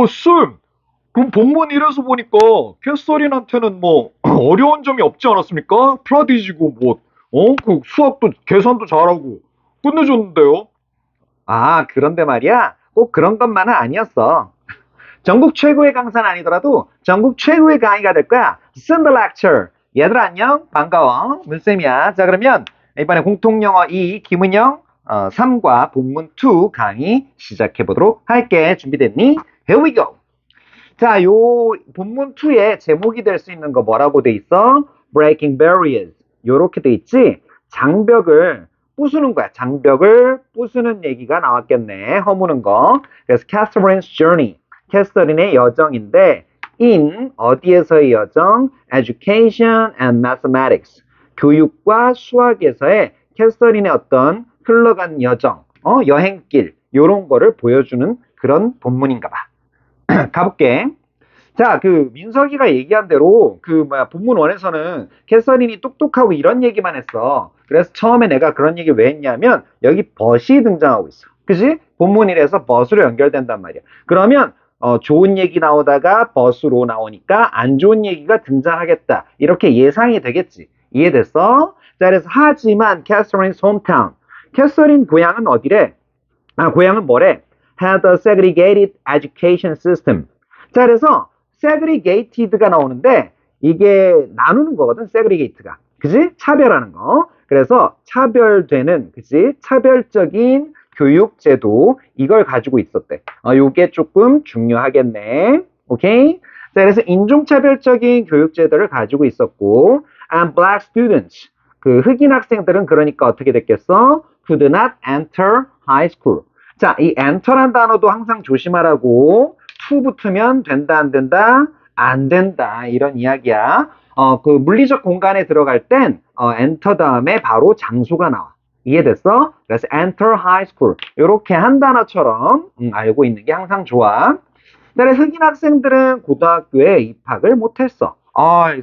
쌤! 그럼 본문 이래서 보니까 캐서린한테는 뭐 어려운 점이 없지 않았습니까? 프라디지고 뭐, 그 수학도 계산도 잘하고 끝내줬는데요. 아, 그런데 말이야. 꼭 그런 것만은 아니었어. 전국 최고의 강사는 아니더라도 전국 최고의 강의가 될 거야. Send the lecture. 얘들아 안녕. 반가워. 문쌤이야. 자, 그러면 이번에 공통영어 2 김은영 3과 본문 2 강의 시작해 보도록 할게. 준비됐니? Here we go. 자, 요 본문 2의 제목이 될 수 있는 거 뭐라고 돼 있어? Breaking barriers. 요렇게 돼 있지? 장벽을 부수는 거야. 장벽을 부수는 얘기가 나왔겠네. 허무는 거. 그래서 Catherine's journey. 캐서린의 여정인데 in 어디에서의 여정? Education and mathematics. 교육과 수학에서의 캐서린의 어떤 흘러간 여정, 여행길 요런 거를 보여주는 그런 본문인가 봐. 가볼게. 자, 그 민석이가 얘기한 대로 본문 원에서는 캐서린이 똑똑하고 이런 얘기만 했어. 그래서 처음에 내가 그런 얘기 왜 했냐면 여기 벗이 등장하고 있어. 그지? 본문 1에서 벗으로 연결된단 말이야. 그러면 좋은 얘기 나오다가 벗으로 나오니까 안 좋은 얘기가 등장하겠다. 이렇게 예상이 되겠지. 이해됐어? 자, 그래서 하지만 캐서린's hometown. 캐서린 고향은 어디래? 아, 고향은 뭐래? Had a segregated education system. 자, 그래서 segregated가 나오는데 이게 나누는 거거든, segregate가. 그지? 차별하는 거. 그래서 차별되는, 그지? 차별적인 교육제도, 이걸 가지고 있었대. 요게 조금 중요하겠네. 오케이? 자, 그래서 인종차별적인 교육제도를 가지고 있었고, and black students. 그 흑인 학생들은 그러니까 어떻게 됐겠어? could not enter high school. 자, 이 enter란 단어도 항상 조심하라고. to 붙으면 된다, 안 된다? 안 된다. 이런 이야기야. 그 물리적 공간에 들어갈 땐 enter 다음에 바로 장소가 나와. 이해됐어? 그래서 enter high school. 이렇게 한 단어처럼 알고 있는 게 항상 좋아. 그래서 흑인 학생들은 고등학교에 입학을 못했어.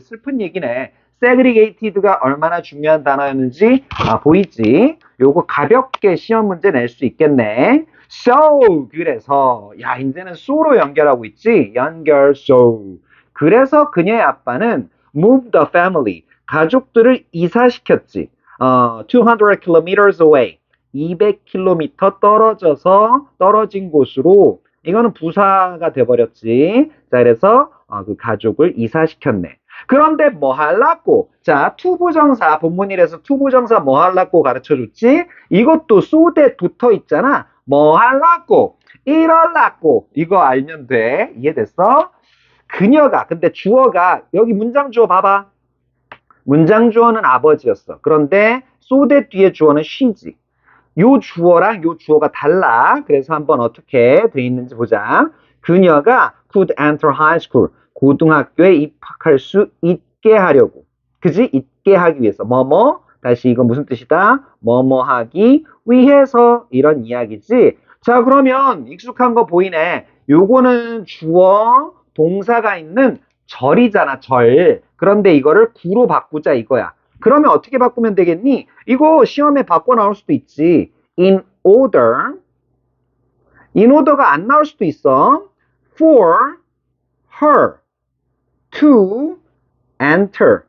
슬픈 얘기네. segregated가 얼마나 중요한 단어였는지 보이지? 요거 가볍게 시험 문제 낼 수 있겠네. So 그래서 야 이제는 so로 연결하고 있지? 연결 so. 그래서 그녀의 아빠는 move the family 가족들을 이사시켰지. 200 kilometers away 200km 떨어진 곳으로 이거는 부사가 돼버렸지. 자, 그래서 그 가족을 이사시켰네. 그런데 뭐 할라고? 자, 투부정사, 본문 1에서 투부정사 뭐 할라고 가르쳐줬지? 이것도 쏘대 붙어 있잖아. 뭐 할라고? 이럴라고. 이거 알면 돼. 이해됐어? 그녀가, 근데 주어가, 여기 문장 주어 봐봐. 문장 주어는 아버지였어. 그런데 쏘대 뒤에 주어는 she지. 요 주어랑 요 주어가 달라. 그래서 한번 어떻게 돼 있는지 보자. 그녀가 could enter high school. 고등학교에 입학할 수 있게 하려고. 그지? 있게 하기 위해서. 뭐뭐? 다시 이거 무슨 뜻이다? 뭐뭐 하기 위해서 이런 이야기지. 자, 그러면 익숙한 거 보이네. 요거는 주어, 동사가 있는 절이잖아, 절. 그런데 이거를 구로 바꾸자 이거야. 그러면 어떻게 바꾸면 되겠니? 이거 시험에 바꿔 나올 수도 있지. In order. in order가 안 나올 수도 있어. For her to enter.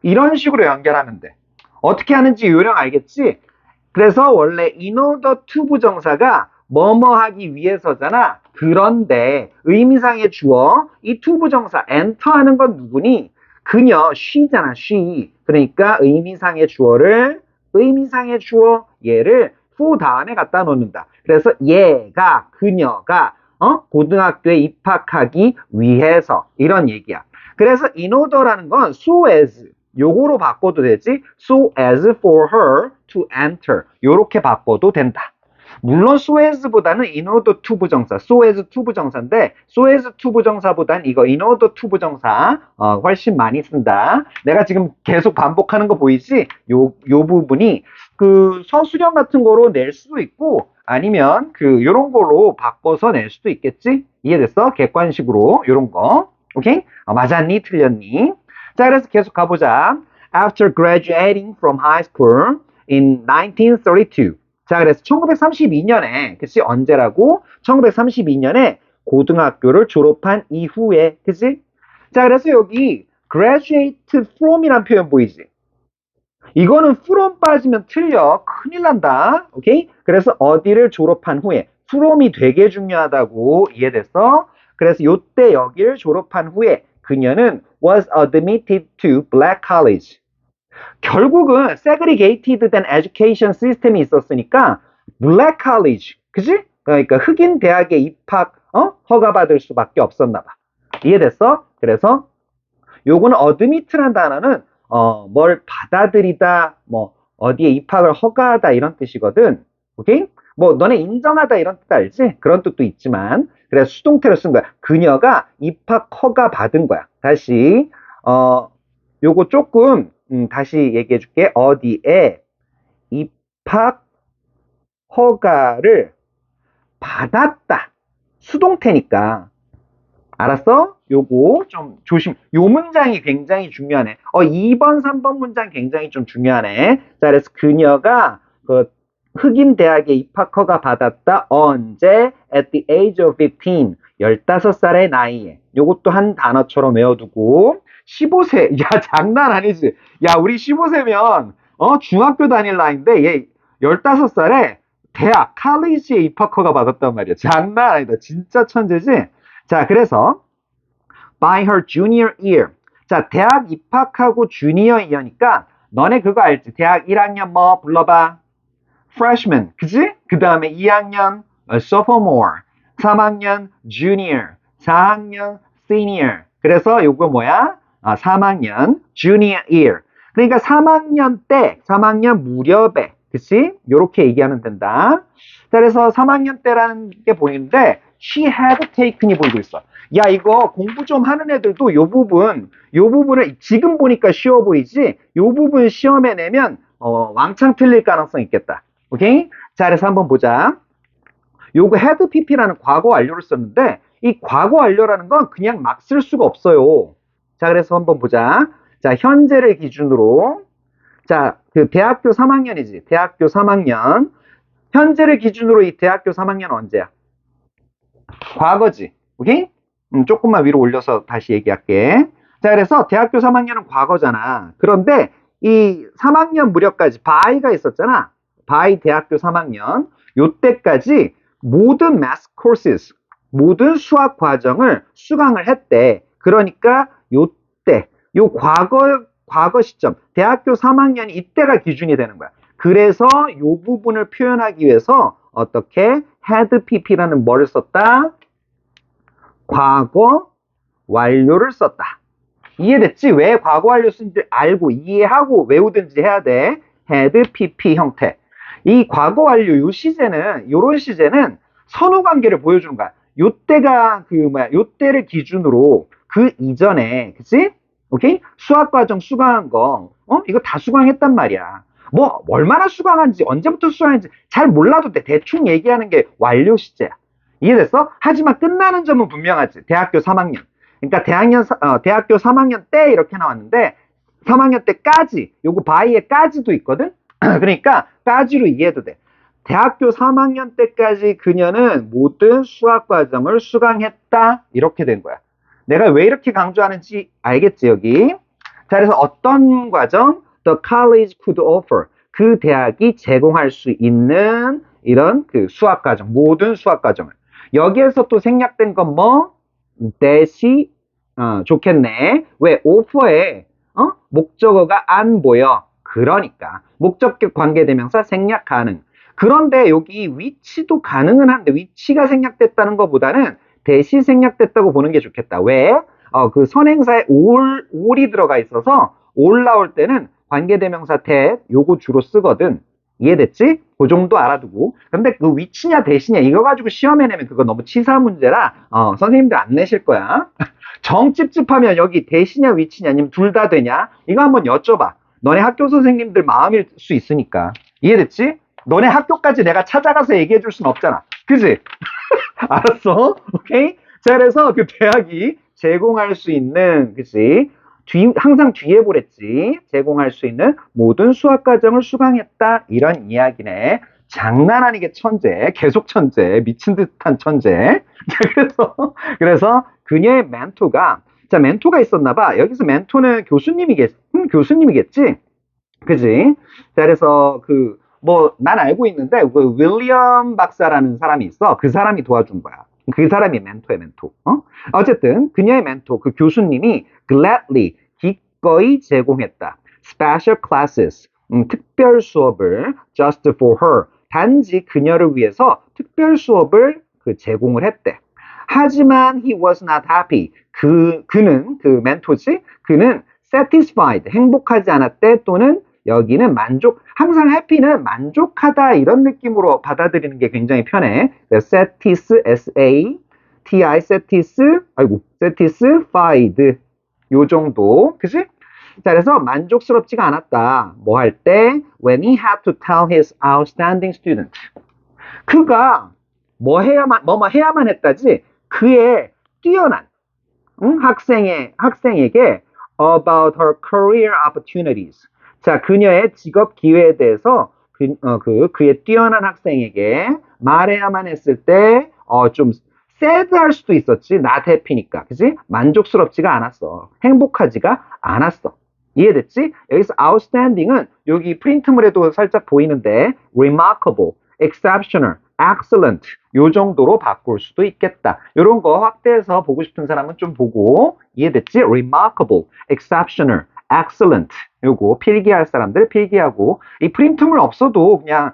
이런 식으로 연결하면 돼. 어떻게 하는지 요령 알겠지? 그래서 원래 in order to 부정사가 뭐뭐 하기 위해서잖아. 그런데 의미상의 주어, 이 to 부정사 enter 하는 건 누구니? 그녀, she잖아, she. 그러니까 의미상의 주어를, 의미상의 주어, 얘를 for 다음에 갖다 놓는다. 그래서 얘가, 그녀가, 고등학교에 입학하기 위해서. 이런 얘기야. 그래서 in order라는 건 so as. 요거로 바꿔도 되지. so as for her to enter. 요렇게 바꿔도 된다. 물론 so as보다는 in order to 부정사, so as to 부정사인데 so as to 부정사보단 이거 in order to 부정사 훨씬 많이 쓴다. 내가 지금 계속 반복하는 거 보이지? 요 부분이 그 서술형 같은 거로 낼 수도 있고 아니면 요런 걸로 바꿔서 낼 수도 있겠지? 이해됐어? 객관식으로 요런 거. 오케이? 맞았니? 틀렸니? 자, 그래서 계속 가보자. After graduating from high school in 1932. 자, 그래서 1932년에, 그치? 언제라고? 1932년에 고등학교를 졸업한 이후에, 그지? 자, 그래서 여기 graduate from이란 표현 보이지? 이거는 from 빠지면 틀려. 큰일 난다. 오케이? 그래서 어디를 졸업한 후에 from이 되게 중요하다고 이해됐어? 그래서 요때 여기를 졸업한 후에 그녀는 was admitted to black college. 결국은 segregated 된 education 시스템이 있었으니까 black college, 그지? 그러니까 흑인 대학에 입학 허가받을 수밖에 없었나 봐. 이해됐어? 그래서 요거는 admit란 단어는 뭘 받아들이다, 뭐 어디에 입학을 허가하다 이런 뜻이거든. 오케이? 뭐 너네 인정하다 이런 뜻 알지? 그런 뜻도 있지만 그래서 수동태로 쓴 거야. 그녀가 입학 허가 받은 거야. 다시 요거 조금 다시 얘기해 줄게. 어디에 입학 허가를 받았다. 수동태니까. 알았어? 요거 좀 조심. 요 문장이 굉장히 중요하네. 2번, 3번 문장 굉장히 좀 중요하네. 자, 그래서 그녀가 그 흑인 대학에 입학 허가 받았다. 언제? At the age of 15. 15살의 나이에. 요것도 한 단어처럼 외워두고. 15세. 야, 장난 아니지. 야, 우리 15세면 중학교 다닐 나이인데 얘 15살에 대학, 칼리지에 입학 허가 받았단 말이야. 장난 아니다. 진짜 천재지? 자, 그래서 by her junior year. 자, 대학 입학하고 주니어 이어니까 너네 그거 알지? 대학 1학년 뭐 불러봐. freshman. 그지? 그 다음에 2학년 sophomore. 3학년 junior. 4학년 senior. 그래서 요거 뭐야? 3학년 junior year. 그러니까 3학년 때, 3학년 무렵에. 그치? 요렇게 얘기하면 된다. 자, 그래서 3학년 때라는 게 보이는데 she had taken이 보이고 있어. 야, 이거 공부 좀 하는 애들도 요 부분을 지금 보니까 쉬워 보이지? 요 부분 시험에 내면 왕창 틀릴 가능성 있겠다. 오케이? 자, 그래서 한번 보자. 요거 had pp라는 과거 완료를 썼는데 이 과거 완료라는 건 그냥 막 쓸 수가 없어요. 자, 그래서 한번 보자. 자, 현재를 기준으로 자, 그 대학교 3학년이지. 대학교 3학년. 현재를 기준으로 이 대학교 3학년 언제야? 과거지. 오케이? 조금만 위로 올려서 다시 얘기할게. 자, 그래서 대학교 3학년은 과거잖아. 그런데 이 3학년 무렵까지 바이가 있었잖아. 바이 대학교 3학년. 요때까지 모든 math courses, 모든 수학 과정을 수강을 했대. 그러니까 요때, 요 과거 시점, 대학교 3학년이 이때가 기준이 되는 거야. 그래서 요 부분을 표현하기 위해서 어떻게 had pp라는 뭐를 썼다? 과거 완료를 썼다. 이해됐지? 왜 과거 완료 쓴지 알고 이해하고 외우든지 해야 돼. had pp 형태. 이 과거 완료 요 시제는 요런 시제는 선후 관계를 보여주는 거야. 요때가 요때를 기준으로 그 이전에 그치? 오케이? 수학 과정 수강한 거 이거 다 수강했단 말이야. 뭐 얼마나 수강한지 언제부터 수강했는지 잘 몰라도 돼. 대충 얘기하는 게 완료 시제야. 이해됐어? 하지만 끝나는 점은 분명하지. 대학교 3학년. 그러니까 대학교 3학년 때 이렇게 나왔는데 3학년 때까지 요거 바이에까지도 있거든. 그러니까 까지로 이해해도 돼. 대학교 3학년 때까지 그녀는 모든 수학 과정을 수강했다. 이렇게 된 거야. 내가 왜 이렇게 강조하는지 알겠지, 여기? 자, 그래서 어떤 과정? The college could offer. 그 대학이 제공할 수 있는 이런 그 수학 과정, 모든 수학 과정을. 여기에서 또 생략된 건 뭐? that이 좋겠네. 왜? offer에 목적어가 안 보여. 그러니까 목적격 관계대명사 생략 가능. 그런데 여기 위치도 가능은 한데 위치가 생략됐다는 것보다는 대시 생략됐다고 보는 게 좋겠다. 왜? 그 선행사에 올이 들어가 있어서 올 나올 때는 관계대명사 that 요거 주로 쓰거든. 이해됐지? 그 정도 알아두고. 근데 그 위치냐 대시냐 이거 가지고 시험에 내면 그거 너무 치사 문제라 선생님들 안 내실 거야. 정 찝찝하면 여기 대시냐 위치냐 아니면 둘 다 되냐? 이거 한번 여쭤봐. 너네 학교 선생님들 마음일 수 있으니까. 이해됐지? 너네 학교까지 내가 찾아가서 얘기해 줄 수는 없잖아. 그지? 알았어? 오케이? 자, 그래서 그 대학이 제공할 수 있는, 그치? 항상 뒤에 보랬지. 제공할 수 있는 모든 수학 과정을 수강했다. 이런 이야기네. 장난 아니게 천재, 계속 천재, 미친 듯한 천재. 자, 그래서 그녀의 멘토가, 자, 멘토가 있었나 봐. 여기서 멘토는 교수님이겠지? 그지? 자, 그래서 난 알고 있는데, 윌리엄 박사라는 사람이 있어. 그 사람이 도와준 거야. 그 사람이 멘토야, 멘토. 어쨌든, 그녀의 멘토, 그 교수님이 gladly, 기꺼이 제공했다. special classes, 특별 수업을 just for her, 단지 그녀를 위해서 특별 수업을 제공을 했대. 하지만 he was not happy. 그는, 그 멘토지? 그는 satisfied, 행복하지 않았대. 또는 여기는 항상 happy는 만족하다 이런 느낌으로 받아들이는 게 굉장히 편해. satisfied, 요 정도. 그치? 자, 그래서 만족스럽지가 않았다. 뭐 할 때? When he had to tell his outstanding student. 그가 뭐뭐 해야만 했다지? 그의 뛰어난 학생에게 about her career opportunities. 자, 그녀의 직업 기회에 대해서 그의 뛰어난 학생에게 말해야만 했을 때 좀 sad할 수도 있었지. not happy니까. 그치? 만족스럽지가 않았어. 행복하지가 않았어. 이해됐지? 여기서 outstanding은 여기 프린트물에도 살짝 보이는데 remarkable, exceptional, excellent 요 정도로 바꿀 수도 있겠다. 이런 거 확대해서 보고 싶은 사람은 좀 보고. 이해됐지? remarkable, exceptional, excellent 요거 필기할 사람들 필기하고, 이 프린트물 없어도 그냥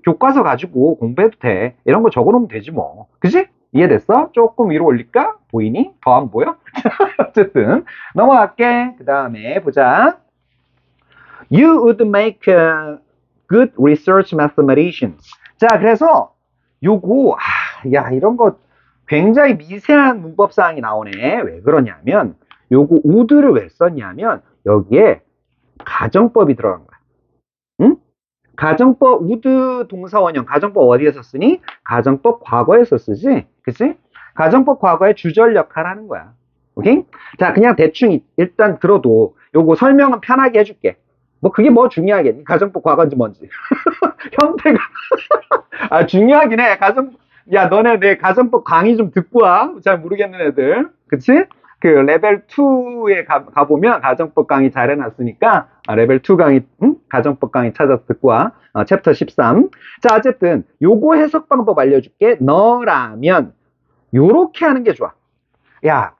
교과서 가지고 공부해도 돼. 이런 거 적어놓으면 되지 뭐. 그치? 이해됐어? 조금 위로 올릴까? 보이니? 더 안 보여? 어쨌든 넘어갈게. 그 다음에 보자. You would make a good research mathematician. 자, 그래서 요거 야, 이런 거 굉장히 미세한 문법 사항이 나오네. 왜 그러냐면 요거 would를 왜 썼냐면 여기에 가정법이 들어간 거야. 응? 가정법 would 동사원형 가정법 어디에서 쓰니? 가정법 과거에서 쓰지. 그치? 가정법 과거의 주절 역할을 하는 거야. 오케이? 자, 그냥 대충 일단 들어도 요거 설명은 편하게 해줄게. 뭐 그게 뭐 중요하겠니? 가정법 과거인지 뭔지. 형태가 중요하긴 해. 야, 너네 내 가정법 강의 좀 듣고 와. 잘 모르겠는 애들. 그치? 레벨 2에 가보면 가정법 강의 잘 해놨으니까 레벨 2 강의, 가정법 강의 찾아서 듣고 와. 챕터 13. 자, 어쨌든 요거 해석 방법 알려줄게. 너라면 요렇게 하는 게 좋아. 야,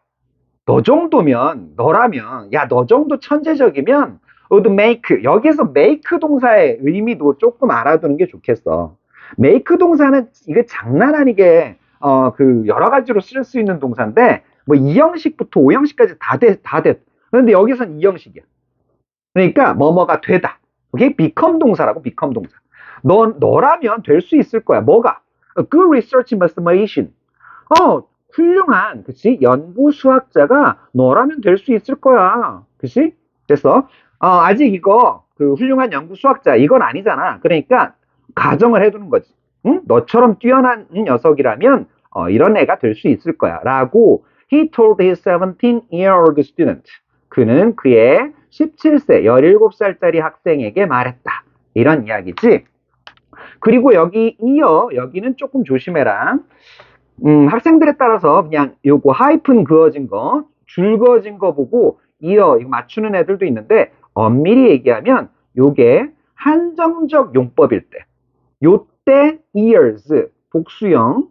너 정도면, 너라면, 야, 너 정도 천재적이면 would make, 여기서 make 동사의 의미도 조금 알아두는 게 좋겠어. make 동사는 이게 장난 아니게 여러 가지로 쓸 수 있는 동사인데 뭐 2형식부터 5형식까지 다 돼. 그런데 여기선 2형식이야. 그러니까 뭐뭐가 되다. 오케이? become 동사라고, become 동사. 너라면 될 수 있을 거야. 뭐가? A good research mathematician. 훌륭한, 그치? 연구 수학자가 너라면 될 수 있을 거야. 그치? 그래서, 아직 이거, 훌륭한 연구 수학자, 이건 아니잖아. 그러니까, 가정을 해두는 거지. 응? 너처럼 뛰어난 녀석이라면, 이런 애가 될 수 있을 거야. 라고, he told his 17-year-old student. 그는 그의 17세, 17살짜리 학생에게 말했다. 이런 이야기지. 그리고 여기는 조금 조심해라. 학생들에 따라서 그냥 요거 하이픈 그어진 거, 줄 그어진 거 보고 이거 맞추는 애들도 있는데, 엄밀히 얘기하면 요게 한정적 용법일 때, 요때 years, 복수형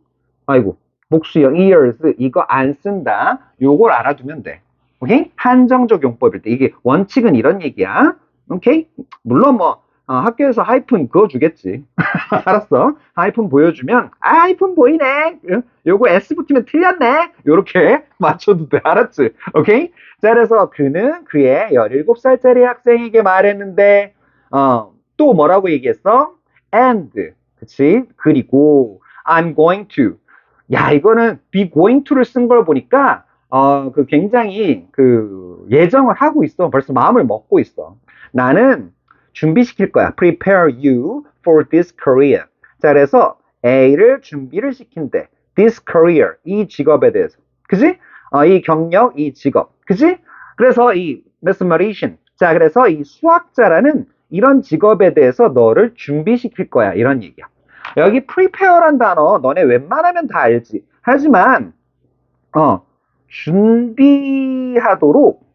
years 이거 안 쓴다. 요걸 알아두면 돼. 오케이? 한정적 용법일 때. 이게 원칙은 이런 얘기야. 오케이? 물론 학교에서 하이픈 그어주겠지. 알았어. 하이픈 보여주면, 하이픈 보이네. 요거 S 붙으면 틀렸네. 요렇게 맞춰도 돼. 알았지? 오케이? 자, 그래서 그는 그의 17살짜리 학생에게 말했는데, 또 뭐라고 얘기했어? And. 그치? 그리고, I'm going to. 야, 이거는 be going to를 쓴 걸 보니까, 굉장히, 예정을 하고 있어. 벌써 마음을 먹고 있어. 나는, 준비시킬 거야. Prepare you for this career. 자, 그래서 A를 준비를 시킨대. This career, 이 직업에 대해서. 그지? 이 경력, 이 직업. 그지? 그래서 이 mathematician. 자, 그래서 이 수학자라는 이런 직업에 대해서 너를 준비시킬 거야. 이런 얘기야. 여기 prepare란 단어 너네 웬만하면 다 알지. 하지만 준비하도록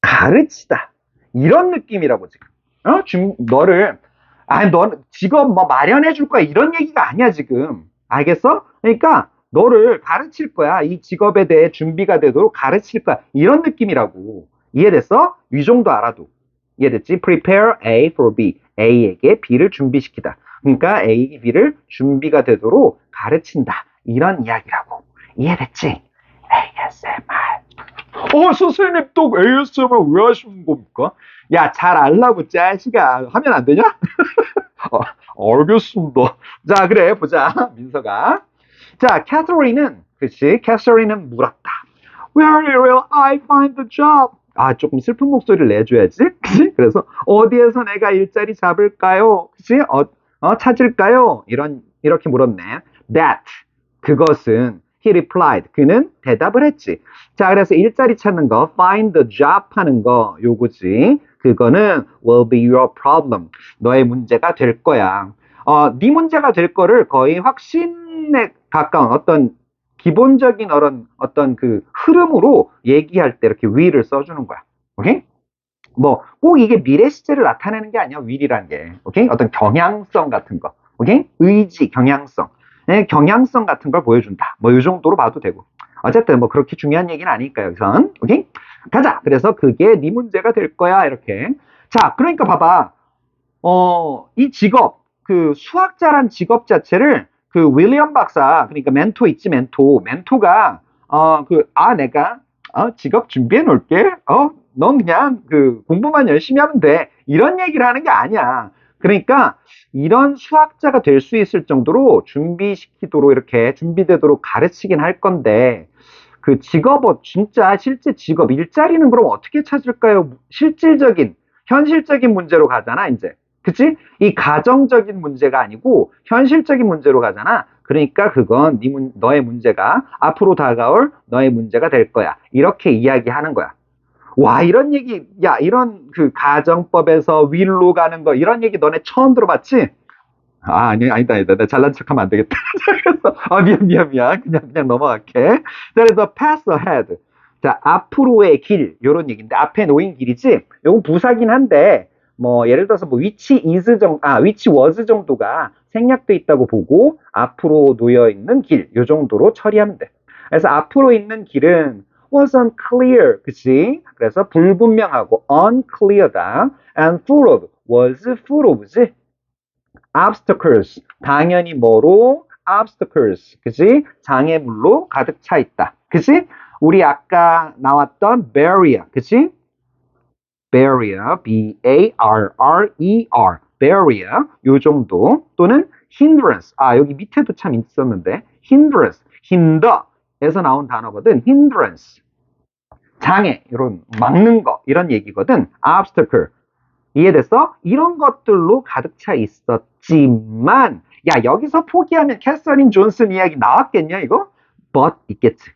가르치다. 이런 느낌이라고 지금. 너를 넌 직업 뭐 마련해 줄 거야. 이런 얘기가 아니야, 지금. 알겠어? 그러니까 너를 가르칠 거야. 이 직업에 대해 준비가 되도록 가르칠 거야. 이런 느낌이라고. 이해됐어? 이 정도 알아도. 이해됐지? Prepare A for B. A에게 B를 준비시키다. 그러니까 A, B를 준비가 되도록 가르친다. 이런 이야기라고. 이해됐지? ASMR. 선생님 또 ASMR 왜 하시는 겁니까? 야, 잘 알라고, 짜식아. 하면 안 되냐? 알겠습니다. 자, 그래, 보자. 민서가. 자, 캐서린은 물었다. Where will I find the job? 조금 슬픈 목소리를 내줘야지. 그치? 그래서, 어디에서 내가 일자리 잡을까요? 그치? 찾을까요? 이렇게 물었네. That, 그것은, he replied, 그는 대답을 했지. 자, 그래서 일자리 찾는 거, find the job 하는 거, 요거지. 그거는 will be your problem. 너의 문제가 될 거야. 네 문제가 될 거를 거의 확신에 가까운 어떤 기본적인 어떤 그 흐름으로 얘기할 때 이렇게 will을 써주는 거야. 오케이? 뭐, 꼭 이게 미래 시제를 나타내는 게 아니야, will이란 게. 오케이? 어떤 경향성 같은 거. 오케이? 의지, 경향성. 경향성 같은 걸 보여준다. 뭐, 이 정도로 봐도 되고. 어쨌든 뭐 그렇게 중요한 얘기는 아니니까, 여기선. 오케이? 가자. 그래서 그게 네 문제가 될 거야, 이렇게. 자, 그러니까 봐봐. 이 직업, 그 수학자란 직업 자체를 그 윌리엄 박사, 그러니까 멘토 있지, 멘토가, 내가, 직업 준비해 놓을게. 넌 그냥 그 공부만 열심히 하면 돼. 이런 얘기를 하는 게 아니야. 그러니까 이런 수학자가 될 수 있을 정도로 준비시키도록 이렇게 준비되도록 가르치긴 할 건데, 그 직업, 진짜 실제 직업, 일자리는 그럼 어떻게 찾을까요? 현실적인 문제로 가잖아, 이제. 그치? 이 가정적인 문제가 아니고 현실적인 문제로 가잖아. 그러니까 그건 너의 문제가 앞으로 다가올 너의 문제가 될 거야. 이렇게 이야기하는 거야. 와, 이런 얘기, 야, 이런 그 가정법에서 윌로 가는 거, 이런 얘기 너네 처음 들어봤지? 아니다. 나 잘난 척하면 안 되겠다. 그래서, 미안. 그냥 넘어갈게. 그래서 pass ahead. 자, 앞으로의 길, 요런 얘기인데, 앞에 놓인 길이지? 요건 부사긴 한데, 뭐, 예를 들어서 뭐, which was 정도가 생략돼 있다고 보고, 앞으로 놓여 있는 길, 요 정도로 처리하면 돼. 그래서 앞으로 있는 길은 wasn't clear, 그치? 그래서 불분명하고 unclear다. and was full of지? obstacles, 당연히 뭐로? obstacles, 그치? 장애물로 가득 차 있다. 그치? 우리 아까 나왔던 barrier, 그치? barrier, B-A-R-R-E-R, barrier, 요 정도. 또는 hindrance, 여기 밑에도 참 있었는데, hindrance, hinder에서 나온 단어거든, hindrance. 장애, 이런 막는 거, 이런 얘기거든, obstacle. 이해됐어? 이런 것들로 가득 차 있었지만, 야, 여기서 포기하면 캐서린 존슨 이야기 나왔겠냐, 이거? but 있겠지.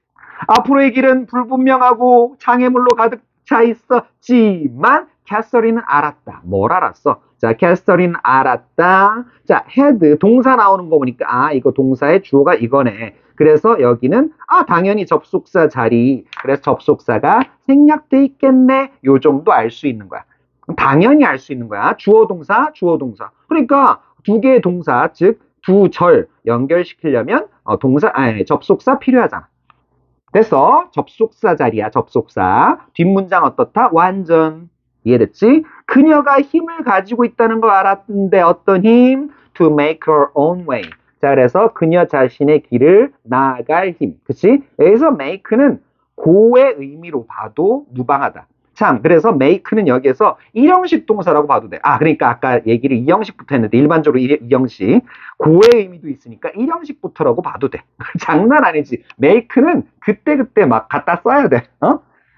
앞으로의 길은 불분명하고 장애물로 가득 차 있었지만, 캐서린은 알았다. 뭘 알았어? 자, 캐서린 알았다. 자, had, 동사 나오는 거 보니까, 이거 동사의 주어가 이거네. 그래서 여기는, 당연히 접속사 자리. 그래서 접속사가 생략돼 있겠네. 요 정도 알 수 있는 거야. 당연히 알 수 있는 거야. 주어 동사. 그러니까 두 개의 동사, 즉 두 절 연결시키려면 접속사 필요하잖아. 그래서 접속사 자리야. 접속사. 뒷문장 어떻다? 완전. 이해됐지? 그녀가 힘을 가지고 있다는 걸 알았는데 어떤 힘? To make her own way. 자, 그래서 그녀 자신의 길을 나아갈 힘. 그치? 여기서 make는 고의 의미로 봐도 무방하다. 참, 그래서 make는 여기에서 일형식 동사라고 봐도 돼. 그러니까 아까 얘기를 이형식부터 했는데 일반적으로 이형식. 고의 의미도 있으니까 일형식부터라고 봐도 돼. 장난 아니지. make는 그때그때 막 갖다 써야 돼.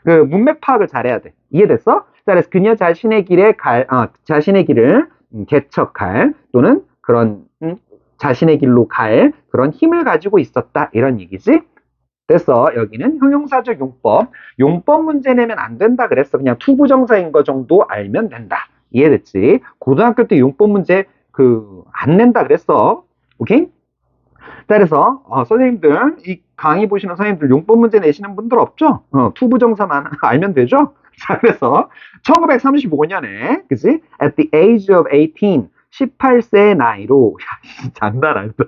그 문맥 파악을 잘해야 돼. 이해됐어? 자, 그래서 그녀 자신의 자신의 길을 개척할 또는 그런 자신의 길로 갈 그런 힘을 가지고 있었다. 이런 얘기지. 그래서 여기는 형용사적 용법 문제 내면 안 된다 그랬어. 그냥 투부정사인 거 정도 알면 된다. 이해됐지? 고등학교 때 용법 문제 안 낸다 그랬어. 오케이? 자, 그래서 선생님들, 이 강의 보시는 선생님들 용법 문제 내시는 분들 없죠? 투부정사만 알면 되죠? 자, 그래서 1935년에 그지? At the age of 18, 18세의 나이로 장난 아니다.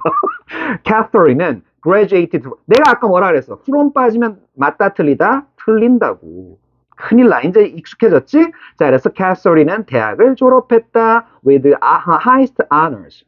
캐서린은 graduated. 내가 아까 뭐라 그랬어? from 빠지면 맞다 틀리다? 틀린다고. 큰일 나. 이제 익숙해졌지? 자, 그래서 캐서린은 대학을 졸업했다 with highest honors.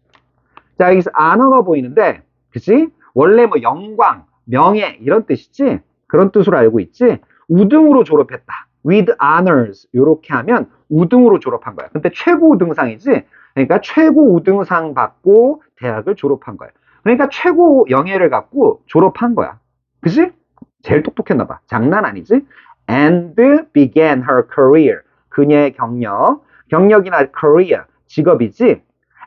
자, 여기서 honor가 보이는데, 그치? 원래 뭐 영광, 명예 이런 뜻이지? 그런 뜻으로 알고 있지? 우등으로 졸업했다. with honors 요렇게 하면 우등으로 졸업한 거야. 근데 최고 우등상이지? 그러니까 최고 우등상 받고 대학을 졸업한 거야. 그러니까 최고 영예를 갖고 졸업한 거야. 그치? 제일 똑똑했나 봐. 장난 아니지? And began her career. 그녀의 경력이나 career, 직업이지?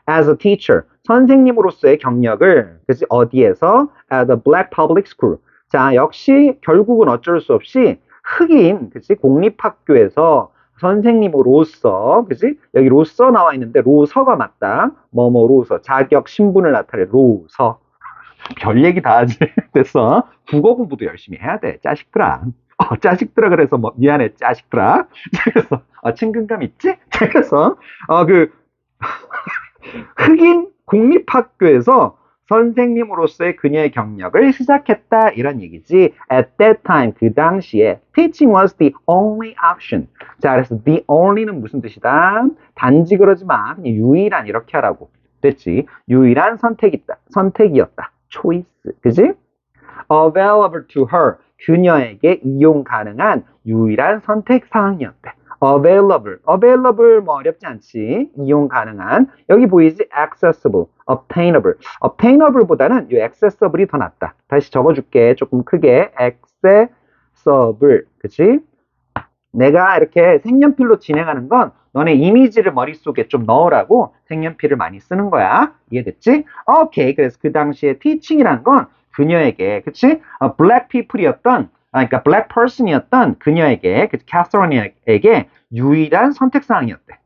As a teacher, 선생님으로서의 경력을, 그치? 어디에서? At the Black Public School. 자, 역시 결국은 어쩔 수 없이 흑인, 그치? 공립학교에서 선생님으로서, 그치? 여기 로서 나와 있는데 로서가 맞다. 뭐뭐로서, 자격, 신분을 나타내 로서. 별 얘기 다 하지. 됐어. 국어 공부도 열심히 해야 돼. 자식들아. 자식들아 그래서 뭐 미안해 자식들아. 그래서 친근감 있지? 그래서 그 흑인 공립학교에서 선생님으로서의 그녀의 경력을 시작했다 이런 얘기지. At that time 그 당시에 teaching was the only option. 자, 그래서 the only는 무슨 뜻이다? 단지 그러지 마. 그냥 유일한 이렇게 하라고. 됐지? 유일한 선택이었다. choice. 그지? available to her. 그녀에게 이용 가능한 유일한 선택 사항이었대. available 뭐 어렵지 않지. 이용 가능한. 여기 보이지? accessible, obtainable보다는 이 accessible이 더 낫다. 다시 적어줄게. 조금 크게. accessible. 그치? 내가 이렇게 색연필로 진행하는 건 너네 이미지를 머릿속에 좀 넣으라고 색연필을 많이 쓰는 거야. 이해됐지? 오케이. 그래서 그 당시에 teaching이란 건 그녀에게, 그치? black people이었던, 그러니까 black person이었던 그녀에게, 캐서린에게 유일한 선택사항이었대.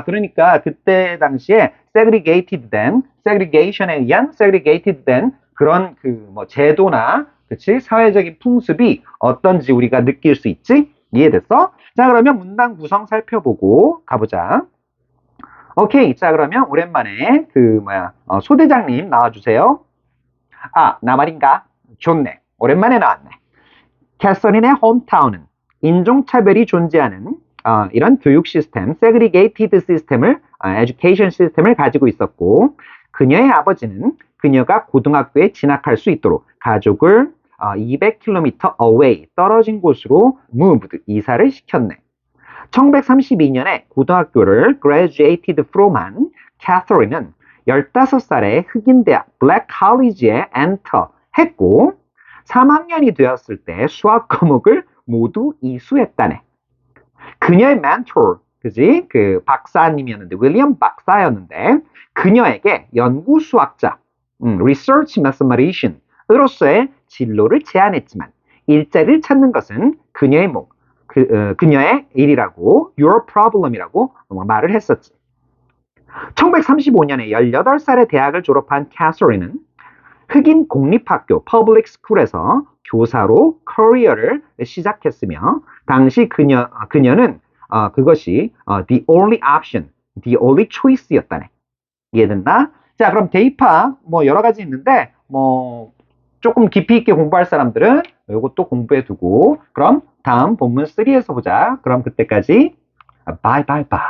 그러니까 그때 당시에 segregation에 의한 segregated 된 그런 뭐 제도나, 그치? 사회적인 풍습이 어떤지 우리가 느낄 수 있지? 이해됐어? 자, 그러면 문장 구성 살펴보고 가보자. 오케이. 자, 그러면 오랜만에 소대장님 나와주세요. 나 말인가? 좋네. 오랜만에 나왔네. 캐서린의 홈타운은 인종차별이 존재하는 이런 교육 시스템, segregated 시스템을, education 시스템을 가지고 있었고, 그녀의 아버지는 그녀가 고등학교에 진학할 수 있도록 가족을 200km away, 떨어진 곳으로 moved, 이사를 시켰네. 1932년에 고등학교를 graduated from한 캐서린은 15살에 흑인 대학 블랙 칼리지에 엔터 했고 3학년이 되었을 때 수학 과목을 모두 이수했다네. 그녀의 멘토, 그지? 그 박사님이었는데 윌리엄 박사였는데 그녀에게 연구 수학자, research mathematician으로서의 진로를 제안했지만 일자리를 찾는 것은 그녀의 그녀의 일이라고 your problem이라고 말을 했었지. 1935년에 18살에 대학을 졸업한 캐서린은 흑인 공립학교 public school에서 교사로 커리어를 시작했으며 당시 그녀는 그것이 the only option, the only choice였다네. 이해된다? 자, 그럼 대입학 뭐 여러 가지 있는데 뭐 조금 깊이 있게 공부할 사람들은 이것도 공부해 두고 그럼 다음 본문 3에서 보자. 그럼 그때까지 바이바이바이.